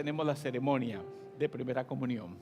Tenemos la ceremonia de primera comunión.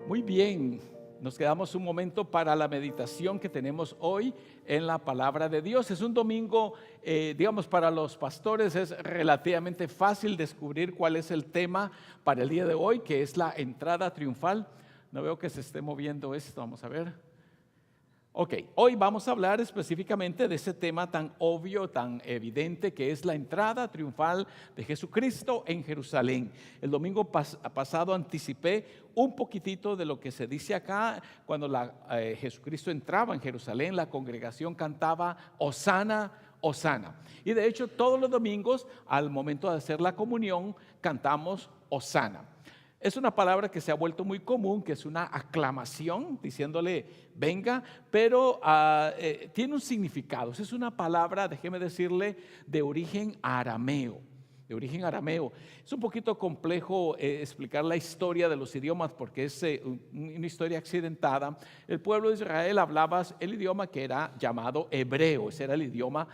Muy bien, nos quedamos un momento para la meditación que tenemos hoy en la palabra de Dios. Es un domingo, para los pastores es relativamente fácil descubrir cuál es el tema para el día de hoy, que es la entrada triunfal. No veo que se esté moviendo esto, vamos a ver. Ok, hoy vamos a hablar específicamente de ese tema tan obvio, tan evidente, que es la entrada triunfal de Jesucristo en Jerusalén. El domingo pasado anticipé un poquitito de lo que se dice acá. Cuando Jesucristo entraba en Jerusalén, la congregación cantaba Hosana, Hosana. Y de hecho todos los domingos al momento de hacer la comunión cantamos Hosana. Es una palabra que se ha vuelto muy común, que es una aclamación, diciéndole venga, pero tiene un significado. Es una palabra, déjeme decirle, de origen arameo. Es un poquito complejo explicar la historia de los idiomas porque es una historia accidentada. El pueblo de Israel hablaba el idioma que era llamado hebreo. Ese era el idioma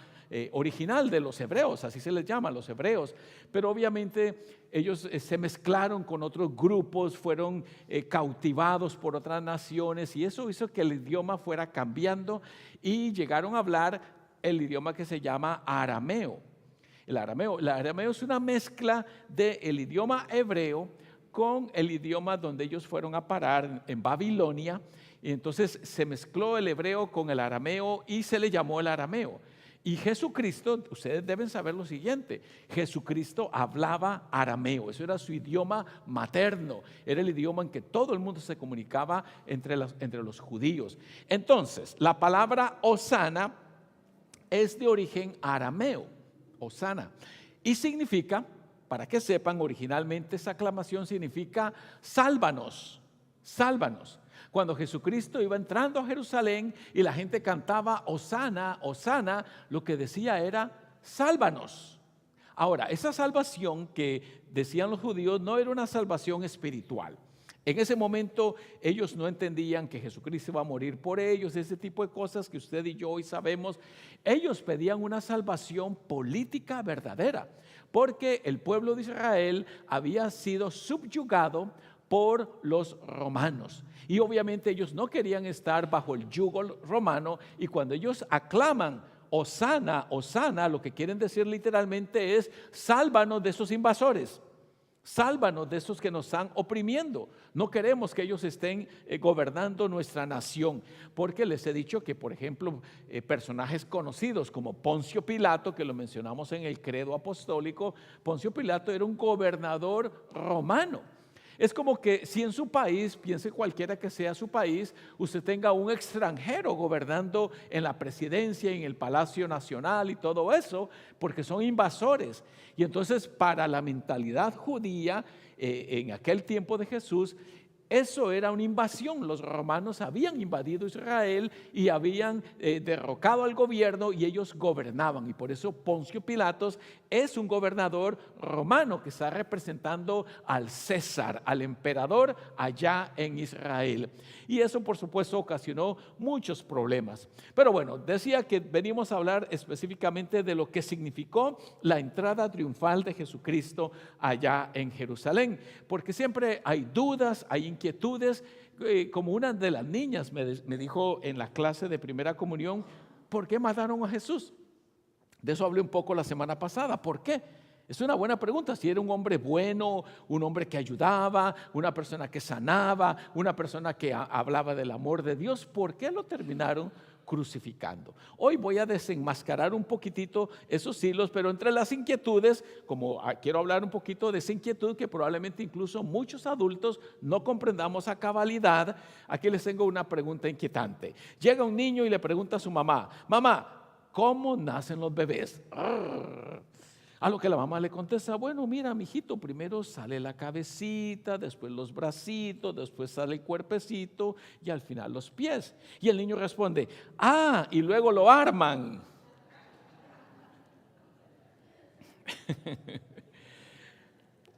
original de los hebreos, así se les llama, los hebreos. Pero obviamente ellos se mezclaron con otros grupos, fueron cautivados por otras naciones, y eso hizo que el idioma fuera cambiando y llegaron a hablar el idioma que se llama arameo. El arameo es una mezcla del idioma hebreo con el idioma donde ellos fueron a parar en Babilonia, y entonces se mezcló el hebreo con el arameo y se le llamó el arameo. Y Jesucristo, ustedes deben saber lo siguiente: Jesucristo hablaba arameo, eso era su idioma materno, era el idioma en que todo el mundo se comunicaba entre los judíos. Entonces, la palabra Hosana es de origen arameo, Hosana, y significa, para que sepan, originalmente esa aclamación significa sálvanos, sálvanos. Cuando Jesucristo iba entrando a Jerusalén y la gente cantaba Hosana, Hosana, lo que decía era sálvanos. Ahora, esa salvación que decían los judíos no era una salvación espiritual. En ese momento ellos no entendían que Jesucristo iba a morir por ellos, ese tipo de cosas que usted y yo hoy sabemos. Ellos pedían una salvación política verdadera, porque el pueblo de Israel había sido subyugado por los romanos. Y obviamente ellos no querían estar bajo el yugo romano, y cuando ellos aclaman Hosana, Hosana, lo que quieren decir literalmente es sálvanos de esos invasores. Sálvanos de esos que nos están oprimiendo. No queremos que ellos estén gobernando nuestra nación, porque les he dicho que, por ejemplo, personajes conocidos como Poncio Pilato, que lo mencionamos en el credo apostólico, Poncio Pilato era un gobernador romano. Es como que si en su país, piense cualquiera que sea su país, usted tenga un extranjero gobernando en la presidencia, en el Palacio Nacional y todo eso, porque son invasores. Y entonces, para la mentalidad judía en aquel tiempo de Jesús, eso era una invasión. Los romanos habían invadido Israel y habían derrocado al gobierno, y ellos gobernaban. Y por eso Poncio Pilatos es un gobernador romano que está representando al César, al emperador allá en Israel. Y eso, por supuesto, ocasionó muchos problemas. Pero bueno, decía que venimos a hablar específicamente de lo que significó la entrada triunfal de Jesucristo allá en Jerusalén, porque siempre hay dudas, hay inquietudes. Como una de las niñas me dijo en la clase de primera comunión: ¿por qué mataron a Jesús? De eso hablé un poco la semana pasada. ¿Por qué? Es una buena pregunta. Si era un hombre bueno, un hombre que ayudaba, una persona que sanaba, una persona que hablaba del amor de Dios, ¿por qué lo terminaron crucificando? Hoy voy a desenmascarar un poquitito esos hilos, pero entre las inquietudes, como quiero hablar un poquito de esa inquietud que probablemente incluso muchos adultos no comprendamos a cabalidad, aquí les tengo una pregunta inquietante. Llega un niño y le pregunta a su mamá: mamá, ¿cómo nacen los bebés? A lo que la mamá le contesta: bueno, mira, mijito, primero sale la cabecita, después los bracitos, después sale el cuerpecito y al final los pies. Y el niño responde: y luego lo arman.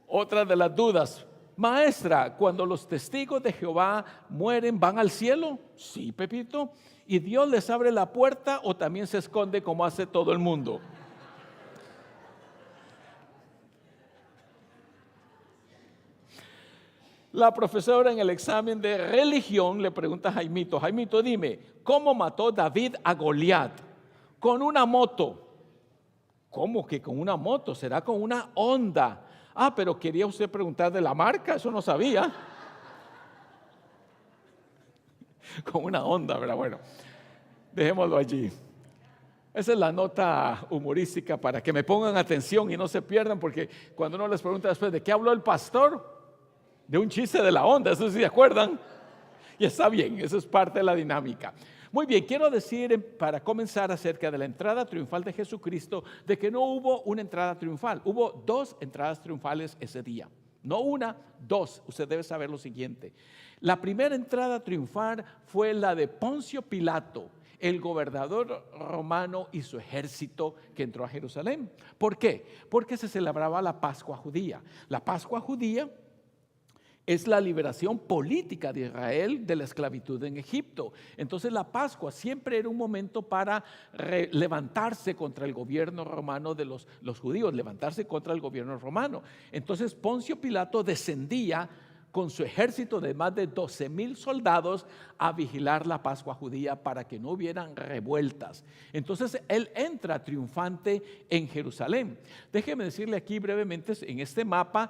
Otra de las dudas: maestra, cuando los testigos de Jehová mueren, ¿van al cielo? Sí, Pepito. y Dios les abre la puerta o también se esconde como hace todo el mundo. La profesora en el examen de religión le pregunta a Jaimito: Jaimito, dime, ¿cómo mató David a Goliat? Con una moto. ¿Cómo que con una moto? Será con una Honda. Ah, pero quería usted preguntar de la marca, eso no sabía. Con una Honda, ¿verdad? Bueno, dejémoslo allí. Esa es la nota humorística para que me pongan atención y no se pierdan, porque cuando uno les pregunta después de qué habló el pastor, de un chiste de la Honda, ¿eso sí se acuerdan? Y está bien, eso es parte de la dinámica. Muy bien, quiero decir para comenzar acerca de la entrada triunfal de Jesucristo, de que no hubo una entrada triunfal, hubo dos entradas triunfales ese día. No una, dos. Usted debe saber lo siguiente. La primera entrada triunfal fue la de Poncio Pilato, el gobernador romano y su ejército que entró a Jerusalén. ¿Por qué? Porque se celebraba la Pascua judía. La Pascua judía es la liberación política de Israel de la esclavitud en Egipto. Entonces la Pascua siempre era un momento para levantarse contra el gobierno romano de los judíos, levantarse contra el gobierno romano. Entonces Poncio Pilato descendía con su ejército de más de 12,000 soldados a vigilar la Pascua judía para que no hubieran revueltas. Entonces él entra triunfante en Jerusalén. Déjeme decirle aquí brevemente en este mapa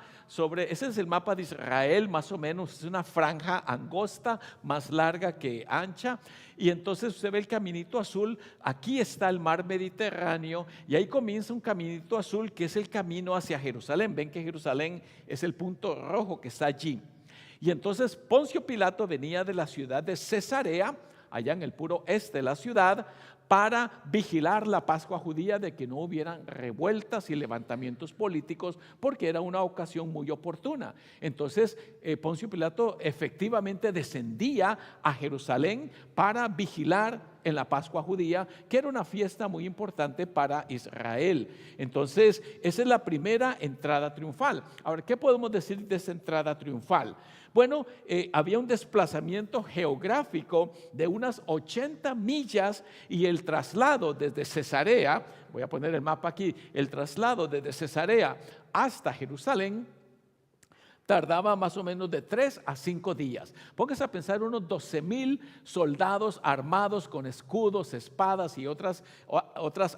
ese es el mapa de Israel, más o menos es una franja angosta, más larga que ancha, y entonces usted ve el caminito azul. Aquí está el mar Mediterráneo y ahí comienza un caminito azul que es el camino hacia Jerusalén. Ven que Jerusalén es el punto rojo que está allí. Y entonces Poncio Pilato venía de la ciudad de Cesarea, allá en el puro este de la ciudad, para vigilar la Pascua judía, de que no hubieran revueltas y levantamientos políticos, porque era una ocasión muy oportuna. Entonces Poncio Pilato efectivamente descendía a Jerusalén para vigilar en la Pascua judía, que era una fiesta muy importante para Israel. Entonces esa es la primera entrada triunfal. Ahora, ¿qué podemos decir de esa entrada triunfal? Bueno, había un desplazamiento geográfico de unas 80 millas y el traslado desde Cesarea, voy a poner el mapa aquí, el traslado desde Cesarea hasta Jerusalén tardaba más o menos de 3 a 5 días. Póngase a pensar unos 12,000 soldados armados con escudos, espadas y otras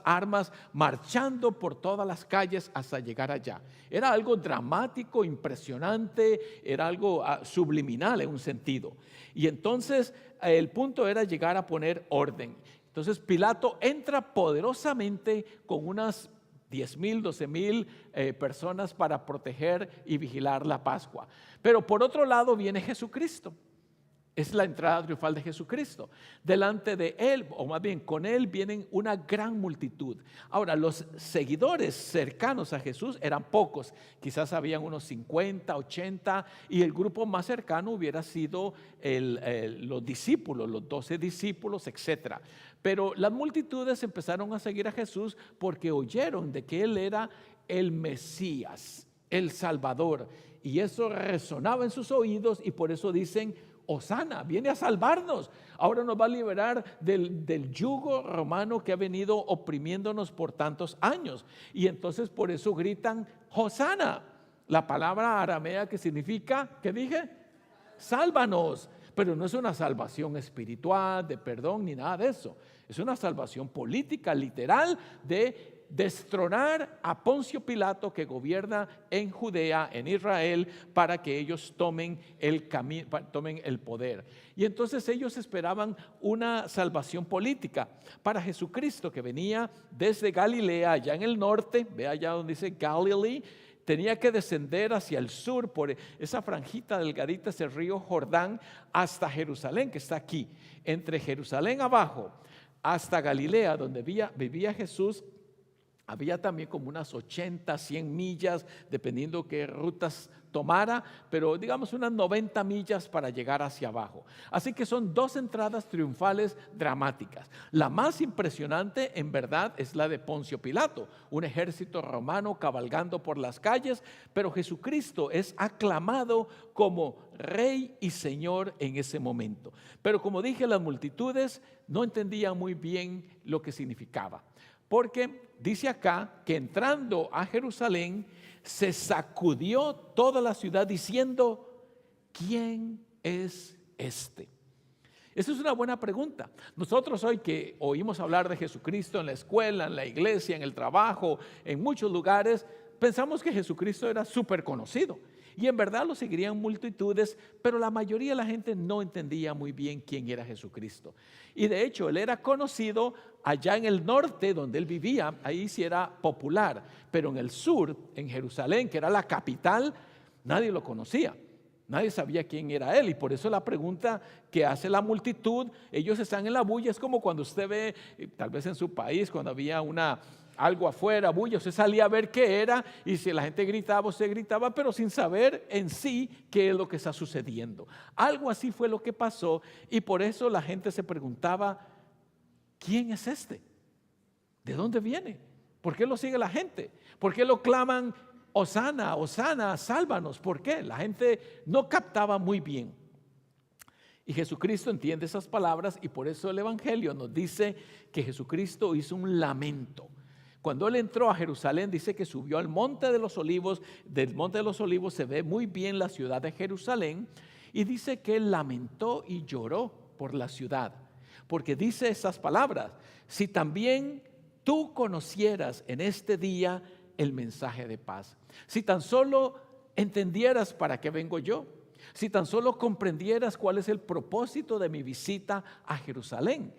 armas marchando por todas las calles hasta llegar allá. Era algo dramático, impresionante, era algo subliminal en un sentido. Y entonces el punto era llegar a poner orden. Entonces Pilato entra poderosamente con unas 10,000, 12,000 personas para proteger y vigilar la Pascua. Pero por otro lado viene Jesucristo. Es la entrada triunfal de Jesucristo. Delante de él, o más bien con él, vienen una gran multitud. Ahora, los seguidores cercanos a Jesús eran pocos. Quizás habían unos 50, 80, y el grupo más cercano hubiera sido los discípulos, los 12 discípulos, etc. Pero las multitudes empezaron a seguir a Jesús porque oyeron de que él era el Mesías, el Salvador. Y eso resonaba en sus oídos, y por eso dicen: Hosana, viene a salvarnos, ahora nos va a liberar del yugo romano que ha venido oprimiéndonos por tantos años. Y entonces por eso gritan Hosana, la palabra aramea que significa, ¿qué dije? Sálvanos. Pero no es una salvación espiritual, de perdón, ni nada de eso. Es una salvación política, literal, de destronar a Poncio Pilato, que gobierna en Judea, en Israel, para que ellos tomen el poder. Y entonces ellos esperaban una salvación política para Jesucristo, que venía desde Galilea, allá en el norte. Ve allá donde dice Galilee. Tenía que descender hacia el sur por esa franjita delgadita, ese río Jordán, hasta Jerusalén, que está aquí. Entre Jerusalén abajo hasta Galilea, donde vivía Jesús, Había también como unas 80, 100 millas, dependiendo qué rutas tomara, pero digamos unas 90 millas para llegar hacia abajo. Así que son dos entradas triunfales dramáticas. La más impresionante, en verdad, es la de Poncio Pilato, un ejército romano cabalgando por las calles, pero Jesucristo es aclamado como Rey y Señor en ese momento. Pero como dije, las multitudes no entendían muy bien lo que significaba. Porque dice acá que entrando a Jerusalén se sacudió toda la ciudad diciendo: ¿quién es este? Esa es una buena pregunta. Nosotros hoy que oímos hablar de Jesucristo en la escuela, en la iglesia, en el trabajo, en muchos lugares, pensamos que Jesucristo era súper conocido. Y en verdad lo seguirían multitudes, pero la mayoría de la gente no entendía muy bien quién era Jesucristo. Y de hecho, él era conocido allá en el norte donde él vivía, ahí sí era popular, pero en el sur, en Jerusalén, que era la capital, nadie lo conocía. Nadie sabía quién era él, y por eso la pregunta que hace la multitud, ellos están en la bulla. Es como cuando usted ve, tal vez en su país, cuando había algo afuera, bulla, usted salía a ver qué era, y si la gente gritaba, usted gritaba, pero sin saber en sí qué es lo que está sucediendo. Algo así fue lo que pasó, y por eso la gente se preguntaba: ¿quién es este? ¿De dónde viene? ¿Por qué lo sigue la gente? ¿Por qué lo claman: Hosana, Hosana, sálvanos? ¿Por qué? La gente no captaba muy bien. Y Jesucristo entiende esas palabras, y por eso el Evangelio nos dice que Jesucristo hizo un lamento. Cuando él entró a Jerusalén, dice que subió al Monte de los Olivos. Del Monte de los Olivos se ve muy bien la ciudad de Jerusalén, y dice que él lamentó y lloró por la ciudad, porque dice esas palabras: si también tú conocieras en este día el mensaje de paz, si tan solo entendieras para qué vengo yo, si tan solo comprendieras cuál es el propósito de mi visita a Jerusalén.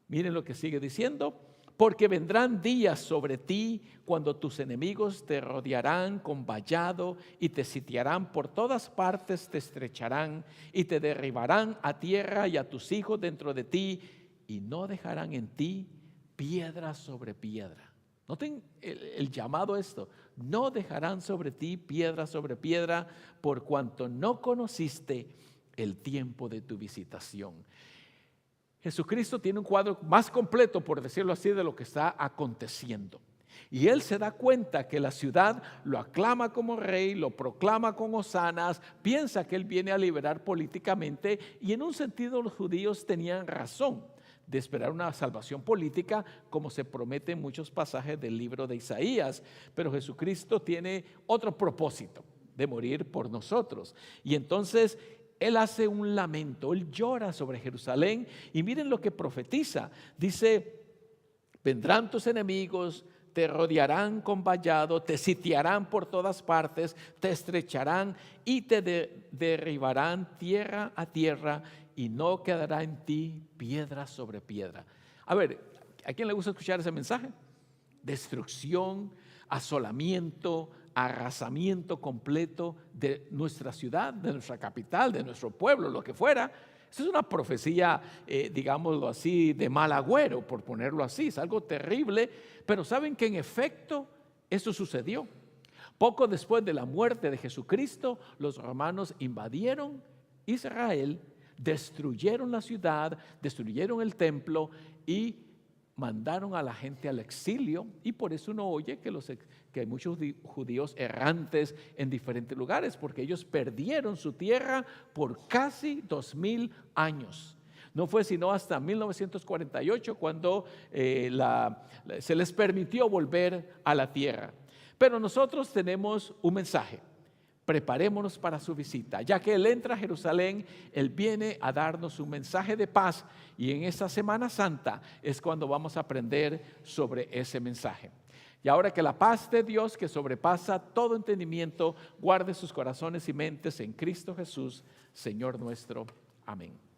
Miren lo que sigue diciendo: porque vendrán días sobre ti cuando tus enemigos te rodearán con vallado y te sitiarán por todas partes, te estrecharán y te derribarán a tierra y a tus hijos dentro de ti, y no dejarán en ti piedra sobre piedra. Noten el llamado a esto: no dejarán sobre ti piedra sobre piedra, por cuanto no conociste el tiempo de tu visitación. Jesucristo tiene un cuadro más completo, por decirlo así, de lo que está aconteciendo. Y él se da cuenta que la ciudad lo aclama como rey, lo proclama con hosanas, piensa que él viene a liberar políticamente, y en un sentido los judíos tenían razón de esperar una salvación política, como se promete en muchos pasajes del libro de Isaías. Pero Jesucristo tiene otro propósito: de morir por nosotros. Y entonces él hace un lamento, él llora sobre Jerusalén, y miren lo que profetiza. Dice: vendrán tus enemigos, te rodearán con vallado, te sitiarán por todas partes, te estrecharán y te derribarán tierra a tierra, y no quedará en ti piedra sobre piedra. A ver, ¿a quién le gusta escuchar ese mensaje? Destrucción, asolamiento, arrasamiento completo de nuestra ciudad, de nuestra capital, de nuestro pueblo, lo que fuera. Esa es una profecía, digámoslo así, de mal agüero, por ponerlo así. Es algo terrible, pero saben que en efecto eso sucedió. Poco después de la muerte de Jesucristo, los romanos invadieron Israel, destruyeron la ciudad, destruyeron el templo y mandaron a la gente al exilio. Y por eso uno oye que hay muchos judíos errantes en diferentes lugares, porque ellos perdieron su tierra por casi 2000 años. No fue sino hasta 1948 cuando se les permitió volver a la tierra. Pero nosotros tenemos un mensaje: preparémonos para su visita. Ya que él entra a Jerusalén, él viene a darnos un mensaje de paz, y en esta Semana Santa es cuando vamos a aprender sobre ese mensaje. Y ahora que la paz de Dios, que sobrepasa todo entendimiento, guarde sus corazones y mentes en Cristo Jesús, Señor nuestro. Amén.